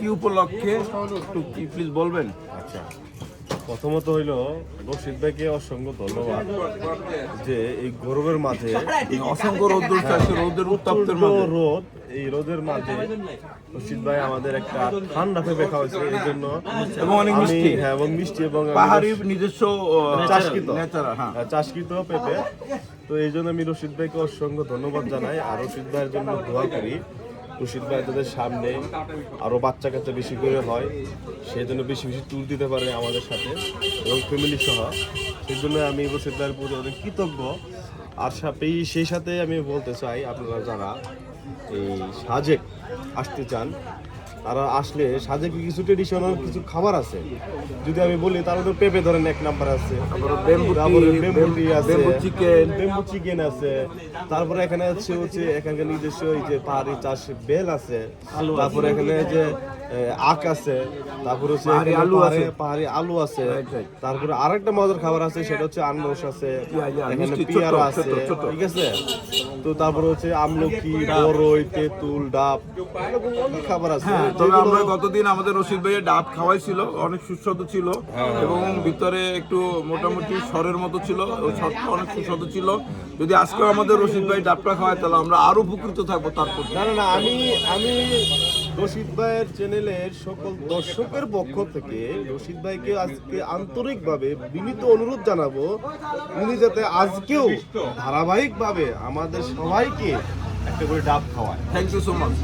কি উপলক্ষে একটু কি প্লিজ বলবেন? আচ্ছা, প্রথমত হইল রশিদ ভাইকে অসংখ্য ধন্যবাদ যে এই গরমের মাঝে অসংখ্য রোদ্দুর চাষে রোদের উত্তপ্তের মাঝে রোদ, এই রোদের মাঝে রশিদ ভাই আমাদের একটা ঠান্ডা পেঁপে খাওয়াইছে, এই জন্য এবং অনেক মিষ্টি। হ্যাঁ, এবং মিষ্টি এবং পাহাড়ি নিজস্ব চাষকৃত ন্যাচারাল, হ্যাঁ। চাষকৃত পেঁপে। তো এই জন্য আমি রশিদ ভাইকে অসংখ্য ধন্যবাদ জানাই, আর রশিদ ভাইয়ের জন্য দোয়া করি রশিদ ভাই তাদের সামনে আরও বাচ্চা কাচ্চা বেশি করে হয়, সেই জন্য বেশি বেশি ট্যুর দিতে পারে আমাদের সাথে এবং ফ্যামিলি সহ। সেই জন্য আমি রশিদ ভাইয়ের প্রতি অনেক কৃতজ্ঞ। আর সেই সাথে আমি বলতে চাই, আপনারা যারা এই সাজেক আসতে চান, তারা আসলে সাজেকে কিছু ট্রেডিশনাল কিছু খাবার আছে, যদি আমি বলি তাহলে তো পেঁপে ধরেন এক নাম্বার আছে, বেম্বু চিকেন আছে, তারপরে এখানে হচ্ছে এখানকার নিজস্ব এই যে পাহাড়ি চাষ বেল আছে, তারপরে এখানে যে আখ আছে, তারপরে হচ্ছে পাহাড়ি আলু আছে, তারপরে আরেকটা মজার খাবার আছে, সেটা হচ্ছে আনরস আছে, এখানে পেয়ারা আছে, ঠিক আছে। তো তারপরে হচ্ছে আমলকি, বরই, তেঁতুল, ডাব, এরকম অনেক খাবার আছে। তবে আমরা গতদিন আমাদের রশিদ ভাইয়ের ডাব খাওয়াইছিল, অনেক সুস্বাদু ছিল এবং ভিতরে একটু মোটামুটি সরের মতো ছিল, ওই সরটা অনেক সুস্বাদু ছিল। যদি আজকেও আমাদের রশিদ ভাই ডাবটা খাওয়ায় তাহলে আমরা আরো উপকৃত থাকবো তার প্রতি। না না না, আমি রশিদ ভাইয়ের চ্যানেলের সকল দর্শকের পক্ষ থেকে রশিদ ভাইকে আজকে আন্তরিকভাবে বিনীত অনুরোধ জানাবো, উনি যাতে আজকেও ধারাবাহিকভাবে আমাদের সবাইকে একটা করে ডাব খাওয়ায়। Thank you so much.